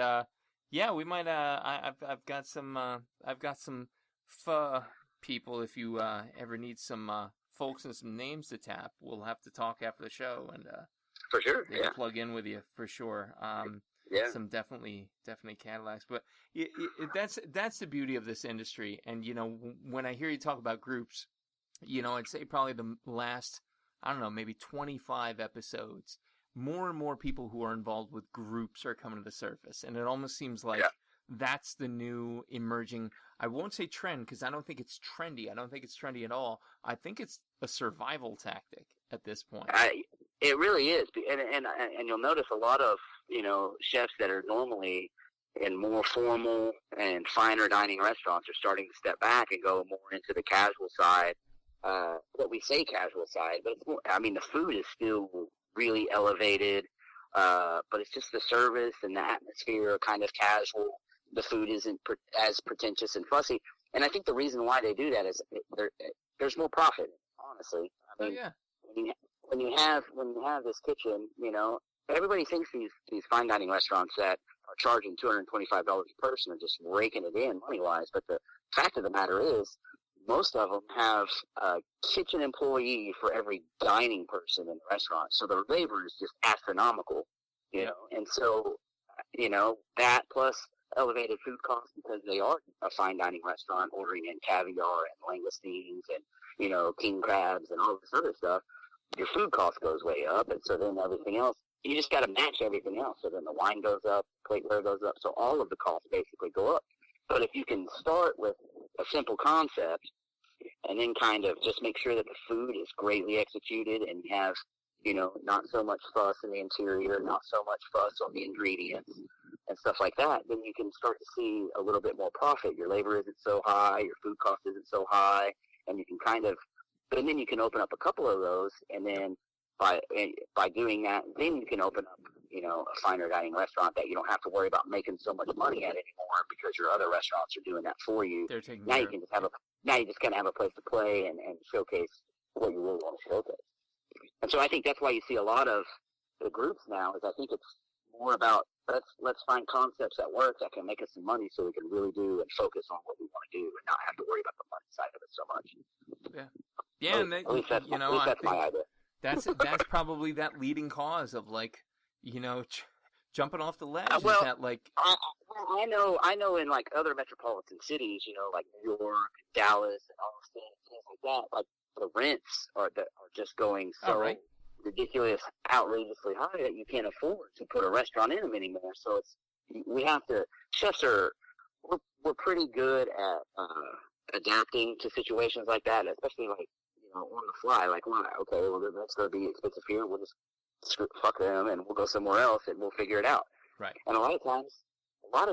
we might, I've got some pho people if you, ever need some, folks and some names to tap. We'll have to talk after the show and for sure, they can plug in with you for sure. Some definitely Cadillacs, but that's the beauty of this industry. And when I hear you talk about groups, I'd say probably the last maybe 25 episodes, more and more people who are involved with groups are coming to the surface, and it almost seems like that's the new emerging, I won't say trend because I don't think it's trendy. I don't think it's trendy at all. I think it's a survival tactic at this point. It really is. And you'll notice a lot of, chefs that are normally in more formal and finer dining restaurants are starting to step back and go more into the casual side. What we say casual side, but it's more, the food is still really elevated, but it's just the service and the atmosphere are kind of casual. The food isn't as pretentious and fussy, and I think the reason why they do that is there's more profit. Honestly, when you have this kitchen, everybody thinks these fine dining restaurants that are charging $225 a person are just raking it in money wise. But the fact of the matter is, most of them have a kitchen employee for every dining person in the restaurant, so the labor is just astronomical. And so that plus elevated food costs because they are a fine dining restaurant ordering in caviar and langoustines and, you know, king crabs and all this other stuff. Your food cost goes way up, and so then everything else, you just got to match everything else. So then the wine goes up, plateware goes up, so all of the costs basically go up. But if you can start with a simple concept and then kind of just make sure that the food is greatly executed and you have, you know, not so much fuss in the interior, not so much fuss on the ingredients and stuff like that, then you can start to see a little bit more profit. Your labor isn't so high, your food cost isn't so high, and you can kind of, and then you can open up a couple of those, and then by doing that, then you can open up, you know, a finer dining restaurant that you don't have to worry about making so much money at anymore because your other restaurants are doing that for you. They're taking now care you can just have now you just kind of have a place to play and showcase what you really want to showcase. And so I think that's why you see a lot of the groups now is I think it's more about let's find concepts that work that can make us some money so we can really do and focus on what we want to do and not have to worry about the money side of it so much. Yeah, and at least that's, my idea. That's probably that leading cause of, like, you know, jumping off the ledge. Well, is that, like, I know in like other metropolitan cities, you know, like New York, Dallas, and Austin, things like that, like the rents are just going so ridiculous, outrageously high that you can't afford to put a restaurant in them anymore. So chefs we're pretty good at adapting to situations like that, especially like, you know, on the fly. Like, okay, well, that's going to be expensive here. We'll just fuck them and we'll go somewhere else and we'll figure it out. Right. And a lot of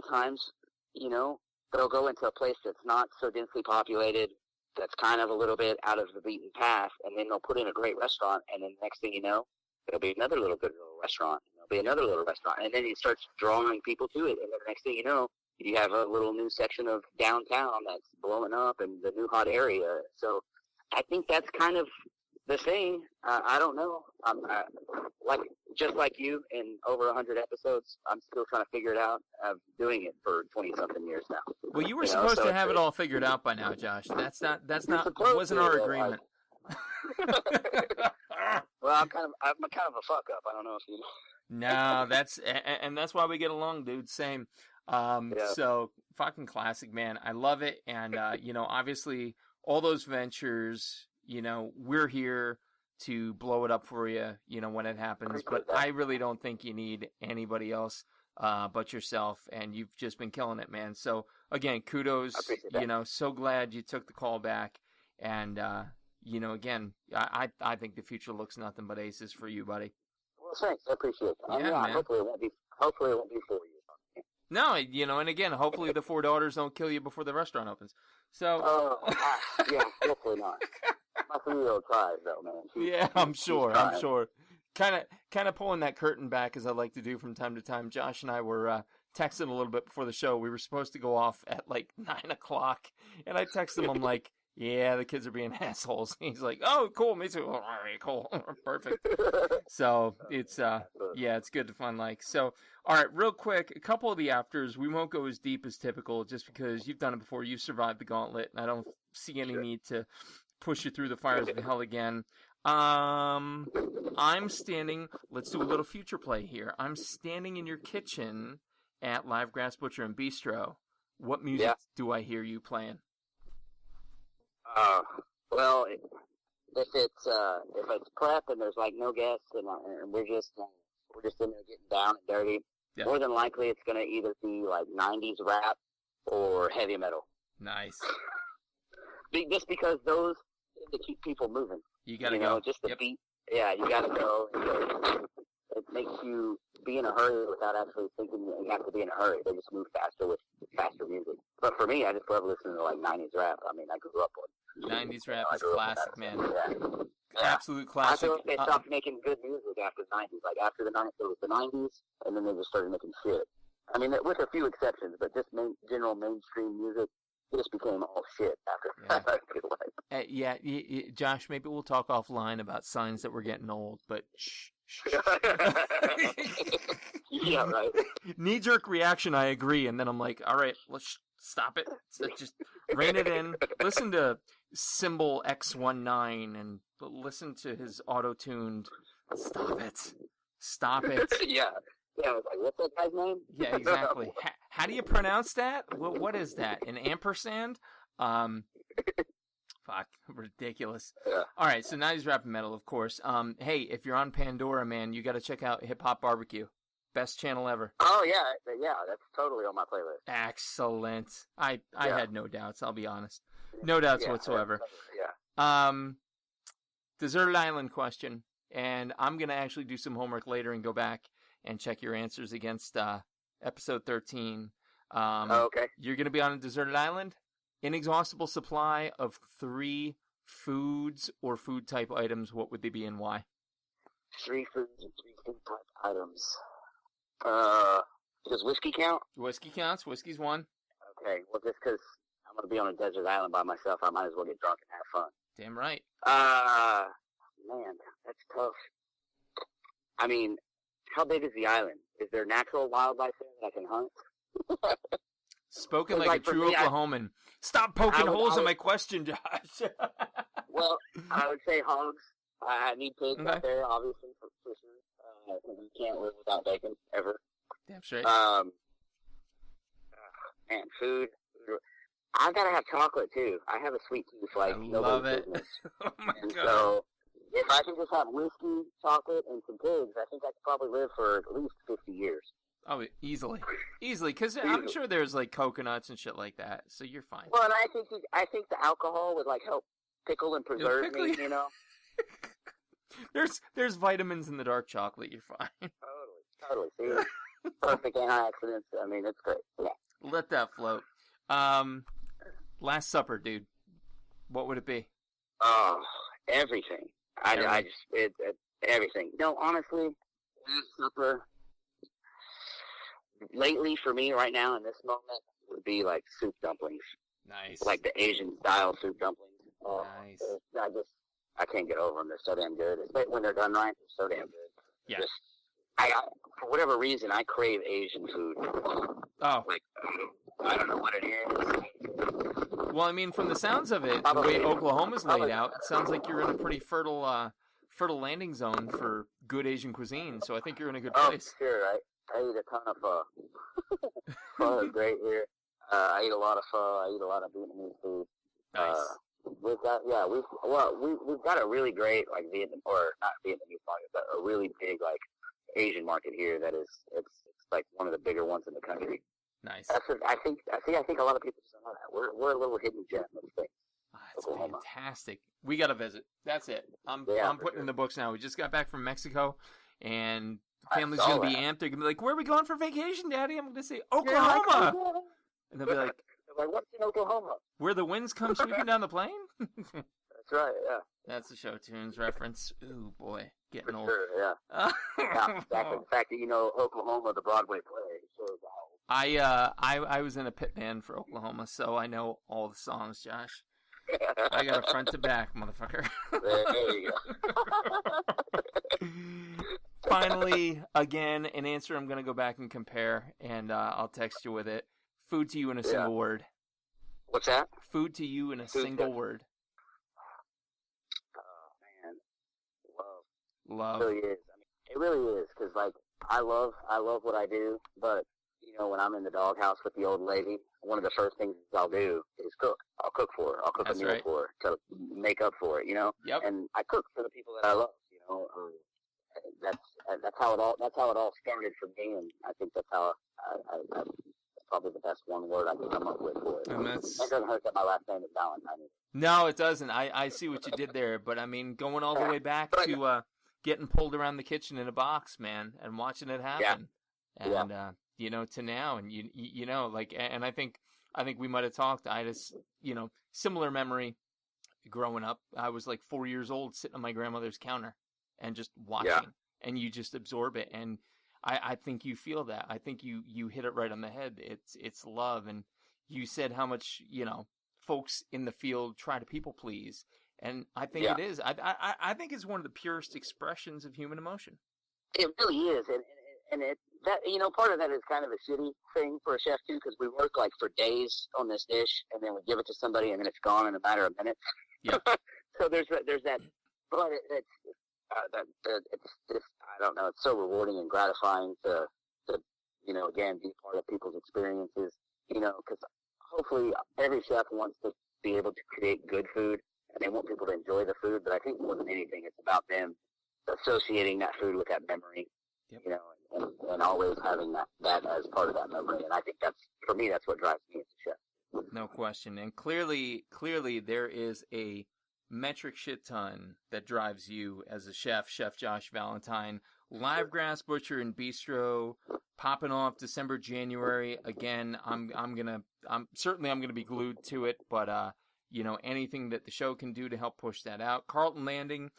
times, you know, they'll go into a place that's not so densely populated, that's kind of a little bit out of the beaten path, and then they'll put in a great restaurant, and then next thing you know, there'll be another little restaurant, and there'll be another little restaurant, and then it starts drawing people to it, and then the next thing you know, you have a little new section of downtown that's blowing up and the new hot area. So I think that's kind of the thing. I don't know. Just like you, in over 100 episodes, I'm still trying to figure it out. I'm doing it for 20-something years now. Well, you were supposed to have it all figured out by now, Josh. Wasn't our agreement. Well, I'm kind of a fuck up. I don't know if you know. No, that's why we get along, dude. Same. So fucking classic, man. I love it. And, you know, obviously all those ventures, you know, we're here to blow it up for you, you know, when it happens. But I really don't think you need anybody else but yourself. And you've just been killing it, man. So again, kudos, you know, so glad you took the call back. And, you know, again, I think the future looks nothing but aces for you, buddy. Well, thanks. I appreciate it. Yeah, man. Hopefully it won't be for you. No, you know, and again, hopefully the 4 daughters don't kill you before the restaurant opens. So, yeah, hopefully not. My 3-year-old tries, though, man. Yeah, I'm sure. Kind of pulling that curtain back, as I like to do from time to time. Josh and I were texting a little bit before the show. We were supposed to go off at like 9 o'clock, and I texted him. I'm like, yeah, the kids are being assholes. He's like, oh, cool, me too. All right, cool, perfect. So it's it's good to fun like. So, all right, real quick, a couple of the afters. We won't go as deep as typical, just because you've done it before. You've survived the gauntlet, and I don't see any need to push you through the fires of hell again. I'm standing. Let's do a little future play here. I'm standing in your kitchen at Livegrass Butcher and Bistro. What music do I hear you playing? Well, if it's prep and there's like no guests and we're just in there getting down and dirty, more than likely it's gonna either be like 90s rap or heavy metal. Nice. Just because those to keep people moving. You gotta go. Just the beat. Yeah, you gotta go. It makes you be in a hurry without actually thinking you have to be in a hurry. They just move faster with faster music. But for me, I just love listening to like 90s rap. I mean, I grew up with 90s rap is classic, man. Yeah. Absolute classic. I feel like they stopped making good music after the 90s. Like after the 90s, it was the 90s, and then they just started making shit. I mean, with a few exceptions, but just general mainstream music just became all shit after that, I feel like. Josh, maybe we'll talk offline about signs that we're getting old, but shh. Yeah, right. Knee-jerk reaction, I agree, and then I'm like, all right, let's stop it. So just rein it in. Listen to Symbol X19 and listen to his auto-tuned. Stop it. Yeah, I was like, what's that guy's name? Yeah, exactly. How do you pronounce that? What is that? An ampersand? Fuck, ridiculous. Yeah. All right, so now he's rapping metal, of course. Hey, if you're on Pandora, man, you got to check out Hip Hop Barbecue. Best channel ever. Oh yeah, that's totally on my playlist. Excellent. I Yeah. had no doubts. I'll be honest, no doubts Yeah, whatsoever. Yeah. Deserted Island question, and I'm gonna actually do some homework later and go back and check your answers against episode 13. Okay. You're gonna be on a deserted island, inexhaustible supply of 3 foods or food type items. What would they be and why? 3 foods and 3 food type items. Does whiskey count? Whiskey counts. Whiskey's one. Okay. Well, just because I'm gonna be on a desert island by myself, I might as well get drunk and have fun. Damn right. Man, that's tough. I mean, how big is the island? Is there natural wildlife there that I can hunt? Spoken like Like, a for true me, Oklahoman. Stop poking holes in would- my question, Josh. Well, I would say hogs. I need pigs Okay. out there, obviously, for sure. You can't live without bacon, ever. Damn straight. Man, food. I gotta have chocolate, too. I have a sweet tooth, like I love nobody's it. business. Oh my And god. so, if I can just have whiskey, chocolate, and some pigs, I think I could probably live for at least 50 years. Oh, easily, because I'm sure there's like coconuts and shit like that, so you're fine. Well, and I think the alcohol would like help pickle and preserve pickle me, you. you know. There's vitamins in the dark chocolate. You're fine. Totally. See, perfect antioxidants. I mean, it's great. Yeah. Let that float. Last Supper, dude. What would it be? Oh, everything. Everything. I just everything. No, honestly, Last Supper. Lately, for me, right now in this moment, would be like soup dumplings, Nice. like the Asian style soup dumplings. Nice. I can't get over them. They're so damn good. Especially when they're done right, they're so damn good. Yeah. Just, I for whatever reason, I crave Asian food. Oh, Like, I don't know what it is. well, I mean, from the sounds of it, the way Oklahoma's laid out, it sounds like you're in a pretty fertile landing zone for good Asian cuisine. So I think you're in a good place. Sure. I eat a ton of pho. Pho is great here. I eat a lot of pho. I eat a lot of Vietnamese food. Nice. We've got a really great like Vietnam, or not Vietnamese market, but a really big like Asian market here that is it's like one of the bigger ones in the country. Nice. I think a lot of people just don't know that. We're a little hidden gem of things. That's Oklahoma. fantastic. We got to visit. That's it. I'm putting in the books now. We just got back from Mexico, and the family's I saw going to be that. amped. They're going to be like, where are we going for vacation, Daddy? I'm going to say, Oklahoma. And they'll be like, They're like, what's in Oklahoma? where the winds come sweeping down the plain? That's right, yeah. That's a Show Tunes reference. Ooh, boy. Getting For old. sure, yeah. Yeah, exactly. The fact that you know Oklahoma, the Broadway play, shows how. I was in a pit band for Oklahoma, so I know all the songs, Josh. I got a front to back, motherfucker. There you go. Finally, again, an answer I'm going to go back and compare, and I'll text you with it. Food to you in a single word. What's that? Food to you in a Food single to- word. Oh man, love. Love. It really is. I mean, it really is because like I love what I do, but you know when I'm in the doghouse with the old lady, one of the first things I'll do is cook. I'll cook for her. I'll cook That's a meal right. for her to make up for it. You know. Yep. And I cook for the people that I love. You know. That's how it all started for me, and I think that's how that's probably the best one word I can come up with for it. And that's... That doesn't hurt that my last name is Valentine. No, it doesn't. I see what you did there, but I mean, going all the way back to getting pulled around the kitchen in a box, man, and watching it happen, and you know, to now, and you know, like, and I think we might have talked. I just, you know, similar memory. Growing up, I was like 4 years old, sitting on my grandmother's counter, and just watching, and you just absorb it, and I think you feel that. I think you hit it right on the head. It's love, and you said how much, you know, folks in the field try to people please, and I think it is. I think it's one of the purest expressions of human emotion. It really is, and that you know part of that is kind of a shitty thing for a chef too, because we work like for days on this dish, and then we give it to somebody, and then it's gone in a matter of minutes. Yeah. So there's that, but it's just I don't know. It's so rewarding and gratifying to again, be part of people's experiences, because hopefully every chef wants to be able to create good food, and they want people to enjoy the food. But I think more than anything, it's about them associating that food with that memory, and always having that as part of that memory. And I think for me, that's what drives me as a chef. No question. And clearly there is a metric shit ton that drives you as a chef, Chef Josh Valentine. Livegrass Butcher and Bistro popping off December, January. Again, I'm gonna be glued to it, but anything that the show can do to help push that out. Carlton Landing,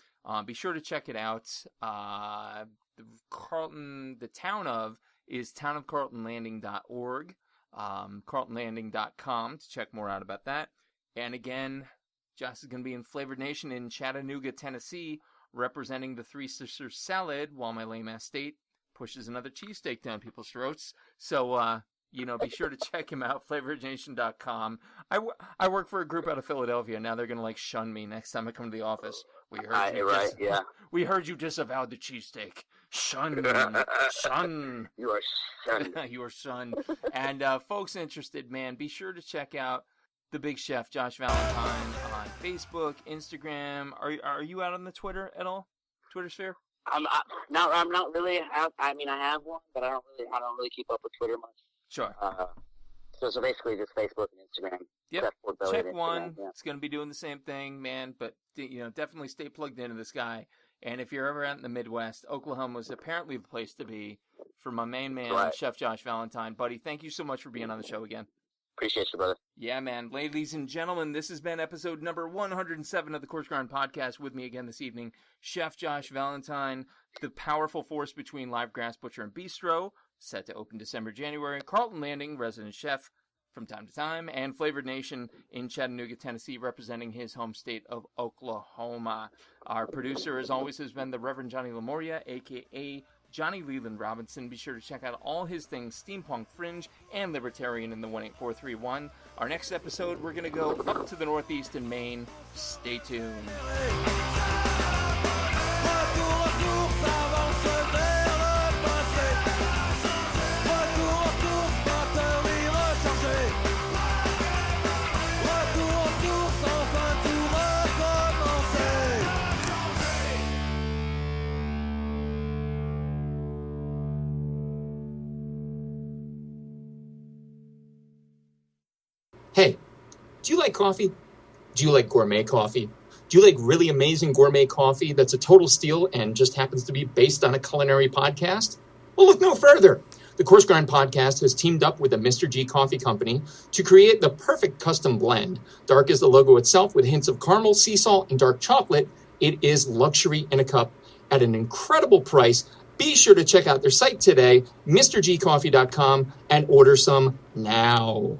be sure to check it out. The town of is townofcarltonlanding.org, carltonlanding.com to check more out about that. And again, Josh is going to be in Flavored Nation in Chattanooga, Tennessee, representing the Three Sisters Salad, while my lame-ass state pushes another cheesesteak down people's throats. So, be sure to check him out, flavorednation.com. I work for a group out of Philadelphia. Now they're going to, shun me next time I come to the office. We heard you disavowed the cheesesteak. Shun. Shun. You are shunned. You are shunned. And folks interested, man, be sure to check out the Big Chef, Josh Valentine, on Facebook, Instagram. Are you out on the Twitter at all? Twitter sphere? I'm not really. I have one, but I don't really keep up with Twitter much. Sure. So basically just Facebook and Instagram. Yep. Check one. Yeah. It's going to be doing the same thing, man. But definitely stay plugged into this guy. And if you're ever out in the Midwest, Oklahoma is apparently the place to be for my main man, right. Chef Josh Valentine. Buddy, thank you so much for being on the show again. Appreciate you, brother. Yeah, man. Ladies and gentlemen, this has been episode number 107 of the Coarse Grind Podcast. With me again this evening, Chef Josh Valentine, the powerful force between Livegrass Butcher and Bistro, set to open December, January. Carlton Landing, resident chef from time to time, and Flavored Nation in Chattanooga, Tennessee, representing his home state of Oklahoma. Our producer, as always, has been the Reverend Johnny Lamoria, a.k.a. Johnny Leland Robinson. Be sure to check out all his things, Steampunk Fringe and Libertarian in the 18431. Our next episode, we're going to go up to the Northeast in Maine. Stay tuned. Hey, do you like coffee? Do you like gourmet coffee? Do you like really amazing gourmet coffee that's a total steal and just happens to be based on a culinary podcast? Well, look no further. The Coarse Grind Podcast has teamed up with the Mr. G Coffee Company to create the perfect custom blend. Dark as the logo itself with hints of caramel, sea salt, and dark chocolate. It is luxury in a cup at an incredible price. Be sure to check out their site today, MrGCoffee.com, and order some now.